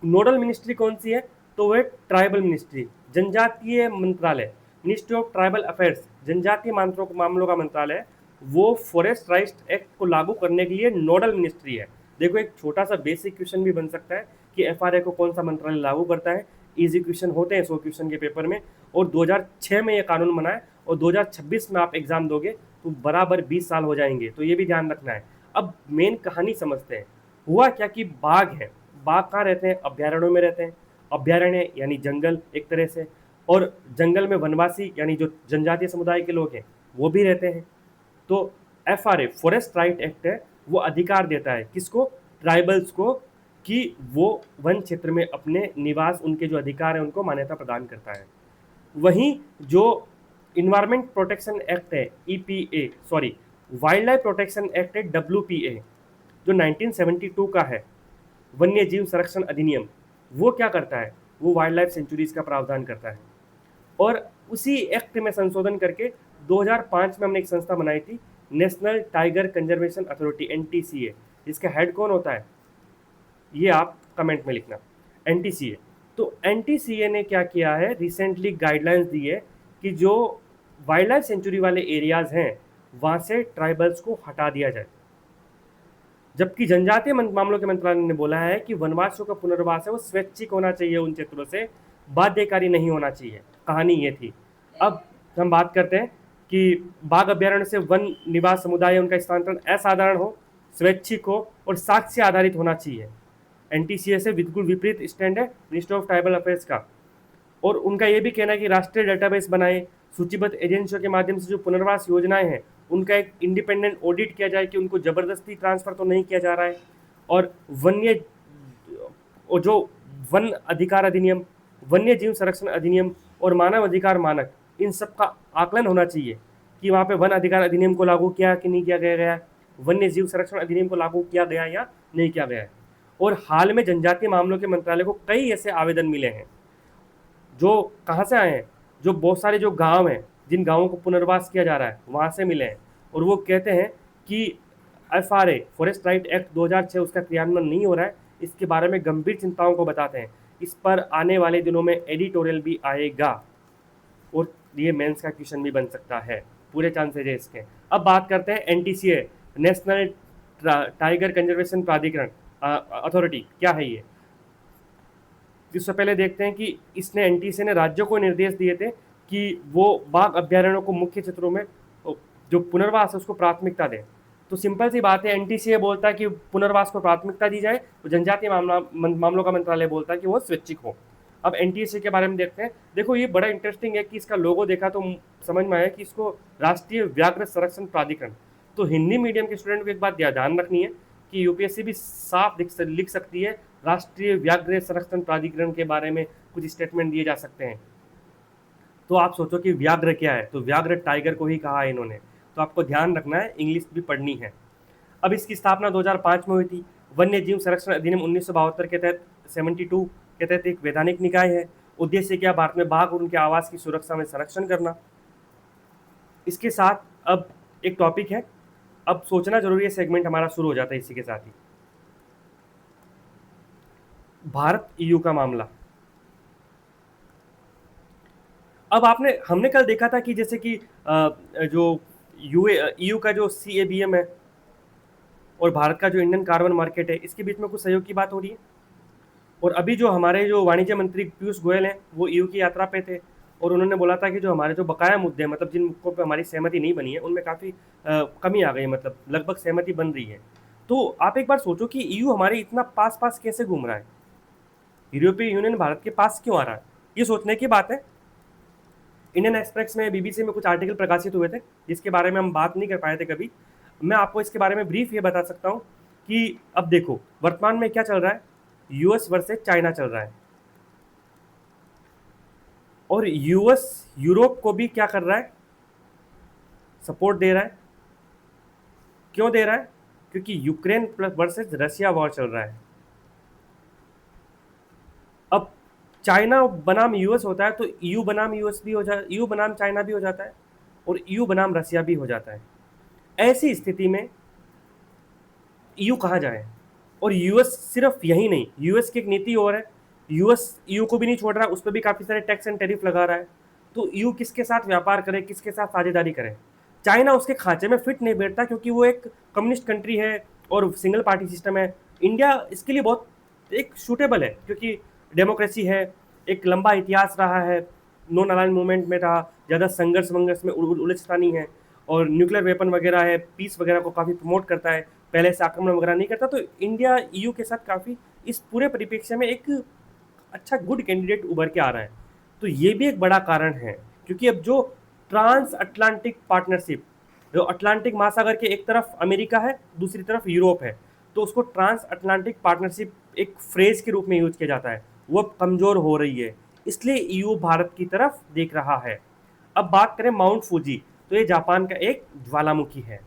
नोडल मिनिस्ट्री कौन सी है? तो वह ट्राइबल मिनिस्ट्री, जनजातीय मंत्रालय, मिनिस्ट्री ऑफ ट्राइबल अफेयर्स, जनजातीय मामलों का मंत्रालय है। वो फॉरेस्ट राइट एक्ट को लागू करने के लिए नोडल मिनिस्ट्री है। देखो एक छोटा सा बेसिक क्वेश्चन भी बन सकता है कि एफआरए को कौन सा मंत्रालय लागू करता है। इजी क्वेश्चन होते हैं 100 क्वेश्चन के पेपर में, और 2006 में ये कानून बना है और 2026 में आप एग्जाम दोगे तो बराबर 20 साल हो जाएंगे, तो ये भी ध्यान रखना है। अब मेन कहानी समझते हैं। हुआ क्या कि बाघ है, बाघ कहाँ रहते हैं? अभ्यारण्यों में रहते हैं। अभ्यारण्य यानी जंगल एक तरह से, और जंगल में वनवासी यानी जो जनजातीय समुदाय के लोग हैं वो भी रहते हैं। तो एफआरए फॉरेस्ट राइट एक्ट है, वो अधिकार देता है किसको? ट्राइबल्स को, कि वो वन क्षेत्र में अपने निवास, उनके जो अधिकार है उनको मान्यता प्रदान करता है। वहीं जो इन्वायरमेंट प्रोटेक्शन एक्ट है EPA, sorry wild life protection act है डब्ल्यूपीए जो 1972 का है, वन्य जीव संरक्षण अधिनियम, वो क्या करता है? वो वाइल्ड लाइफ सेंचुरीज का प्रावधान करता है। और उसी एक्ट में संशोधन करके 2005 में हमने एक संस्था बनाई थी, national tiger conservation authority NTCA, जिसका हेड कौन होता है ये आप कमेंट में लिखना, एनटीसीए। तो एनटीसीए ने क्या किया है, रिसेंटली गाइडलाइंस दी है कि जो वाइल्ड लाइफ सेंचुरी वाले एरियाज हैं वहाँ से ट्राइबल्स को हटा दिया जाए। जबकि जनजातीय मामलों के मंत्रालय ने बोला है कि वनवासियों का पुनर्वास है वो स्वैच्छिक होना चाहिए, उन क्षेत्रों से बाध्यकारी नहीं होना चाहिए। कहानी ये थी। अब हम बात करते हैं कि बाघ अभ्यारण्य से वन निवास समुदाय उनका स्थानांतरण असाधारण हो, स्वैच्छिक हो और साक्ष्य आधारित होना चाहिए। एनटीसीए से बिल्कुल विपरीत स्टैंड है मिनिस्ट्री ऑफ ट्राइबल अफेयर्स का। और उनका ये भी कहना है कि राष्ट्रीय डेटाबेस बनाए, सूचीबद्ध एजेंसियों के माध्यम से जो पुनर्वास योजनाएं हैं उनका एक इंडिपेंडेंट ऑडिट किया जाए कि उनको जबरदस्ती ट्रांसफर तो नहीं किया जा रहा है। और जो वन अधिकार अधिनियम, वन्य जीव संरक्षण अधिनियम और मानव अधिकार मानक, इन सब का आकलन होना चाहिए कि वहाँ पे वन अधिकार अधिनियम को लागू किया कि नहीं किया गया है, वन्य जीव संरक्षण अधिनियम को लागू किया गया या नहीं किया गया है। और हाल में जनजातीय मामलों के मंत्रालय को कई ऐसे आवेदन मिले हैं जो कहाँ से आए हैं, जो बहुत सारे जो गांव हैं जिन गांवों को पुनर्वास किया जा रहा है वहाँ से मिले हैं। और वो कहते हैं कि एफआरए फॉरेस्ट राइट एक्ट 2006 उसका क्रियान्वयन नहीं हो रहा है, इसके बारे में गंभीर चिंताओं को बताते हैं। इस पर आने वाले दिनों में एडिटोरियल भी आएगा और ये मेंस का क्वेश्चन भी बन सकता है, पूरे चांसेज है इसके। अब बात करते हैं एनटीसीए, नेशनल टाइगर कंजर्वेशन प्राधिकरण अथॉरिटी क्या है ये। इससे पहले देखते हैं कि इसने एनटीसी ने राज्यों को निर्देश दिए थे कि वो बाघ अभ्यारण्यों को मुख्य क्षेत्रों में जो पुनर्वास है उसको प्राथमिकता दें। तो सिंपल सी बात है, एनटीसी बोलता है कि पुनर्वास को प्राथमिकता दी जाए, तो जनजातीय मामलों का मंत्रालय बोलता है कि वो स्वैच्छिक हो। अब एनटीसी के बारे में देखते हैं। देखो ये बड़ा इंटरेस्टिंग है कि इसका लोगो देखा तो समझ में आया कि इसको राष्ट्रीय व्याघ्र संरक्षण प्राधिकरण। तो हिंदी मीडियम के स्टूडेंट को एक बात ध्यान रखनी है कि यूपीएससी भी साफ लिख सकती है राष्ट्रीय व्याघ्र संरक्षण प्राधिकरण के बारे में कुछ स्टेटमेंट दिए जा सकते हैं। तो आप सोचो कि व्याघ्र क्या है, तो व्याघ्र टाइगर को ही कहा है इन्होंने। तो आपको ध्यान रखना है, इंग्लिश भी पढ़नी है। अब इसकी स्थापना 2005 में हुई थी। वन्य जीव संरक्षण अधिनियम 1972 के तहत 72 के तहत एक वैधानिक निकाय है। उद्देश्य क्या, भारत में बाघ और उनके आवास की सुरक्षा में संरक्षण करना। इसके साथ अब एक टॉपिक है, अब सोचना जरूरी है, सेगमेंट हमारा शुरू हो जाता है इसी के साथ ही। भारत ईयू का मामला। अब हमने कल देखा था कि जैसे कि जो ईयू का जो CABM है और भारत का जो इंडियन कार्बन मार्केट है, इसके बीच में कुछ सहयोग की बात हो रही है। और अभी जो हमारे जो वाणिज्य मंत्री पीयूष गोयल हैं वो ईयू की यात्रा पे थे और उन्होंने बोला था कि जो हमारे जो बकाया मुद्दे हैं, मतलब जिन मुद्दों पे हमारी सहमति नहीं बनी है, उनमें काफ़ी कमी आ गई है, मतलब लगभग सहमति बन रही है। तो आप एक बार सोचो कि ईयू हमारे इतना पास पास कैसे घूम रहा है, यूरोपीय यूनियन भारत के पास क्यों आ रहा है, ये सोचने की बात है। इंडियन एक्सप्रेस में, BBC में कुछ आर्टिकल प्रकाशित हुए थे जिसके बारे में हम बात नहीं कर पाए थे कभी। मैं आपको इसके बारे में ब्रीफ ये बता सकता हूँ कि अब देखो वर्तमान में क्या चल रहा है, यूएस वर्सेस चाइना चल रहा है और यूएस यूरोप को भी क्या कर रहा है, सपोर्ट दे रहा है। क्यों दे रहा है, क्योंकि यूक्रेन वर्सेस रशिया वॉर चल रहा है। अब चाइना बनाम यूएस होता है तो ईयू बनाम यूएस भी हो जाता, ईयू बनाम चाइना भी हो जाता है और ईयू बनाम रशिया भी हो जाता है। ऐसी स्थिति में ईयू कहाँ जाए, और यूएस सिर्फ यही नहीं, यूएस की एक नीति और है, यूएस ईयू को भी नहीं छोड़ रहा, उस पर भी काफ़ी सारे टैक्स एंड टैरिफ लगा रहा है। तो ईयू किसके साथ व्यापार करे, किसके साथ साझेदारी करे। चाइना उसके खांचे में फिट नहीं बैठता क्योंकि वो एक कम्युनिस्ट कंट्री है और सिंगल पार्टी सिस्टम है। इंडिया इसके लिए बहुत एक सूटेबल है क्योंकि डेमोक्रेसी है, एक लंबा इतिहास रहा है, नॉन अलाइन मूवमेंट में रहा, ज़्यादा संघर्ष में उलझता नहीं है और न्यूक्लियर वेपन वगैरह है, पीस वगैरह को काफ़ी प्रमोट करता है, पहले से आक्रमण वगैरह नहीं करता। तो इंडिया ईयू के साथ काफ़ी इस पूरे परिप्रेक्ष्य में एक अच्छा गुड कैंडिडेट उभर के आ रहा है। तो ये भी एक बड़ा कारण है क्योंकि अब जो ट्रांस अटलांटिक पार्टनरशिप, जो अटलांटिक महासागर के एक तरफ अमेरिका है, दूसरी तरफ यूरोप है, तो उसको ट्रांस अटलांटिक पार्टनरशिप एक फ्रेज के रूप में यूज किया जाता है, वो अब कमज़ोर हो रही है, इसलिए ईयू भारत की तरफ देख रहा है। अब बात करें माउंट फूजी, तो ये जापान का एक ज्वालामुखी है।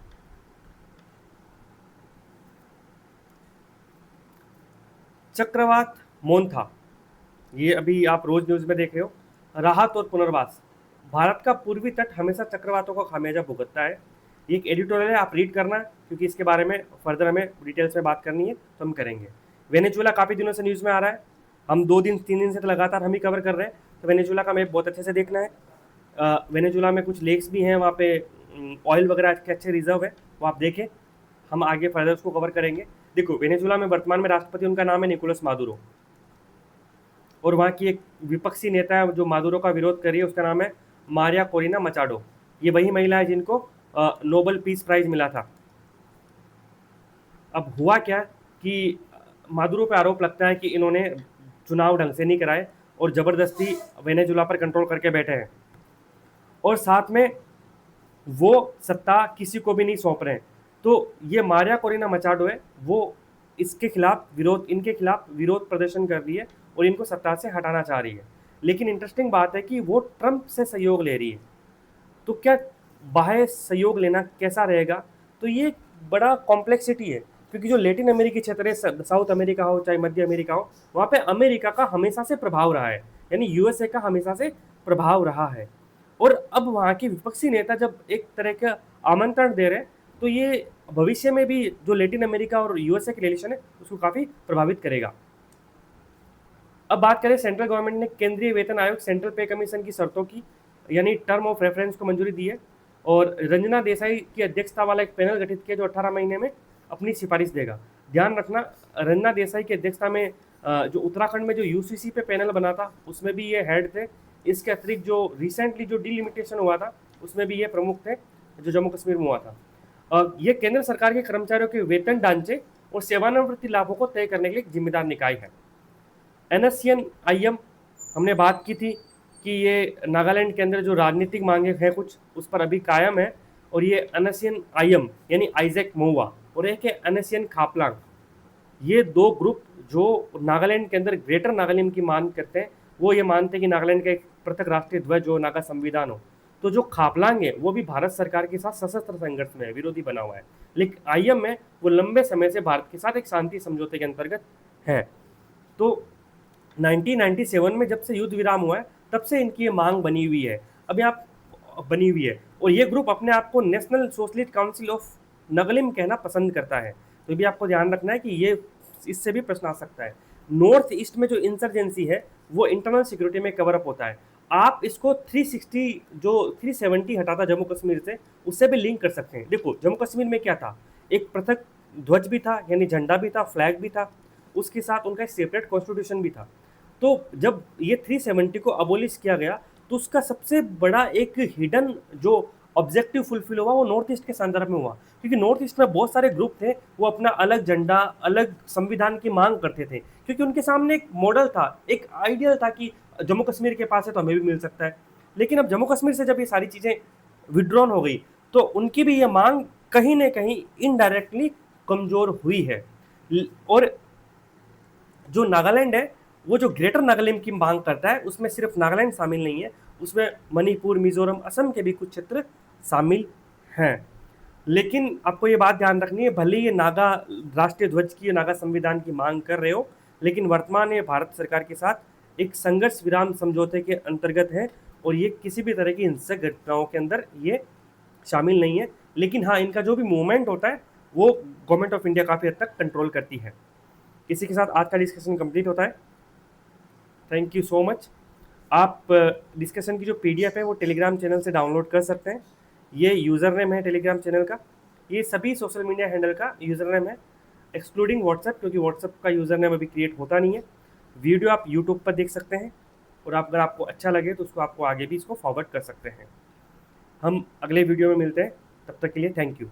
चक्रवात मोन्था, ये अभी आप रोज न्यूज में देख रहे हो। राहत और पुनर्वास, भारत का पूर्वी तट हमेशा चक्रवातों का खामियाजा भुगतता है। ये एक एडिटोरियल है, आप रीड करना क्योंकि इसके बारे में फर्दर हमें डिटेल्स में बात करनी है तो हम करेंगे। वेनेजुएला काफ़ी दिनों से न्यूज़ में आ रहा है, हम 2 दिन 3 दिन से तो लगातार हम ही कवर कर रहे हैं, तो वेनेजुएला का मैप बहुत अच्छे से देखना है। वेनेजुएला में कुछ लेक्स भी हैं, वहाँ पे ऑयल वगैरह के अच्छे रिजर्व है, वो आप देखें, हम आगे फर्दर उसको कवर करेंगे। देखो वेनेजुएला में वर्तमान में राष्ट्रपति उनका नाम है निकोलस मादुरो और वहाँ की एक विपक्षी नेता है जो मादुरो का विरोध कर रही है, उसका नाम है मारिया कोरिना मचाडो। ये वही महिला है जिनको नोबेल पीस प्राइज मिला था। अब हुआ क्या कि मादुरो पे आरोप लगता है कि इन्होंने चुनाव ढंग से नहीं कराए और ज़बरदस्ती वेनेजुएला पर कंट्रोल करके बैठे हैं और साथ में वो सत्ता किसी को भी नहीं सौंप रहे हैं। तो ये मारिया कोरिना मचाडो है, वो इनके खिलाफ विरोध प्रदर्शन कर रही है और इनको सत्ता से हटाना चाह रही है। लेकिन इंटरेस्टिंग बात है कि वो ट्रंप से सहयोग ले रही है। तो क्या बाह्य सहयोग लेना कैसा रहेगा, तो ये बड़ा कॉम्प्लेक्सिटी है क्योंकि जो लैटिन अमेरिकी क्षेत्र है, साउथ अमेरिका हो चाहे मध्य अमेरिका हो, वहाँ पे अमेरिका का हमेशा से प्रभाव रहा है, यानी यूएसए का हमेशा से प्रभाव रहा है। और अब वहाँ के विपक्षी नेता जब एक तरह का आमंत्रण दे रहे हैं तो ये भविष्य में भी जो लैटिन अमेरिका और यूएसए के रिलेशन है उसको काफ़ी प्रभावित करेगा। अब बात करें, सेंट्रल गवर्नमेंट ने केंद्रीय वेतन आयोग सेंट्रल पे कमीशन की शर्तों की यानी टर्म ऑफ रेफरेंस को मंजूरी दी है और रंजना देसाई की अध्यक्षता वाला एक पैनल गठित किया जो 18 महीने में अपनी सिफारिश देगा। ध्यान रखना, रन्ना देसाई की अध्यक्षता में जो उत्तराखंड में जो यूसीसी पे पैनल बना था उसमें भी ये हेड थे। इसके अतिरिक्त जो रिसेंटली जो डिलिमिटेशन हुआ था उसमें भी ये प्रमुख थे, जो जम्मू कश्मीर में हुआ था। ये केंद्र सरकार के कर्मचारियों के वेतन ढांचे और सेवानिवृत्ति लाभों को तय करने के लिए एक जिम्मेदार निकाय है। NSCN-IM हमने बात की थी कि ये नागालैंड के अंदर जो राजनीतिक मांगे हैं कुछ उस पर अभी कायम है, और ये NSCN-IM यानी आइजैक मोवा और एक है NSCN खापलांग, ये दो ग्रुप जो नागालैंड के अंदर ग्रेटर नागालैंड की मांग करते हैं, वो ये मानते हैं कि नागालैंड का एक पृथक राष्ट्रीय ध्वज हो, नागा संविधान हो। तो जो खापलांग है वो भी भारत सरकार के साथ सशस्त्र संघर्ष में है, विरोधी बना हुआ है, लेकिन IM में वो लंबे समय से भारत के साथ एक शांति समझौते के अंतर्गत है। तो 1997 में जब से युद्ध विराम हुआ है तब से इनकी ये मांग बनी हुई है, अभी आप बनी हुई है, और ये ग्रुप अपने आप को national socialist council of Nagaland कहना पसंद करता है। तो ये भी आपको ध्यान रखना है कि ये इससे भी प्रश्न आ सकता है। नॉर्थ ईस्ट में जो इंसर्जेंसी है वो इंटरनल सिक्योरिटी में कवर अप होता है। आप इसको 360 जो 370 हटा था जम्मू कश्मीर से, उससे भी लिंक कर सकते हैं। देखो जम्मू कश्मीर में क्या था, एक पृथक ध्वज भी था यानी झंडा भी था, फ्लैग भी था, उसके साथ उनका एक सेपरेट कॉन्स्टिट्यूशन भी था। तो जब ये 370 को अबोलिश किया गया तो उसका सबसे बड़ा एक हिडन जो ऑब्जेक्टिव फुलफिल हुआ वो नॉर्थ ईस्ट के संदर्भ में हुआ, क्योंकि नॉर्थ ईस्ट में बहुत सारे ग्रुप थे वो अपना अलग झंडा, अलग संविधान की मांग करते थे, क्योंकि उनके सामने एक मॉडल था, एक आइडियल था कि जम्मू कश्मीर के पास है तो हमें भी मिल सकता है। लेकिन अब जम्मू कश्मीर से जब ये सारी चीज़ें विड्रॉन हो गई तो उनकी भी ये मांग कहीं ना कहीं इनडायरेक्टली कमज़ोर हुई है। और जो नागालैंड है वो जो ग्रेटर नागालैंड की मांग करता है उसमें सिर्फ नागालैंड शामिल नहीं है, उसमें मणिपुर, मिजोरम, असम के भी कुछ क्षेत्र शामिल हैं। लेकिन आपको ये बात ध्यान रखनी है, भले ये नागा राष्ट्रीय ध्वज की, नागा संविधान की मांग कर रहे हो, लेकिन वर्तमान में भारत सरकार के साथ एक संघर्ष विराम समझौते के अंतर्गत है और ये किसी भी तरह की हिंसक घटनाओं के अंदर ये शामिल नहीं है। लेकिन हाँ, इनका जो भी मूवमेंट होता है वो गवर्नमेंट ऑफ इंडिया काफ़ी हद तक कंट्रोल करती है। इसी के साथ आज का डिस्कशन कंप्लीट होता है। Thank you so much. आप डिस्कशन की जो PDF है वो टेलीग्राम चैनल से डाउनलोड कर सकते हैं। ये यूज़र नेम है टेलीग्राम चैनल का, ये सभी सोशल मीडिया हैंडल का यूज़र नेम है एक्सक्लूडिंग व्हाट्सएप, क्योंकि व्हाट्सएप का यूज़र नेम अभी क्रिएट होता नहीं है। वीडियो आप यूट्यूब पर देख सकते हैं, और अगर आपको अच्छा लगे तो उसको आपको आगे भी इसको फॉरवर्ड कर सकते हैं। हम अगले वीडियो में मिलते हैं, तब तक के लिए थैंक यू।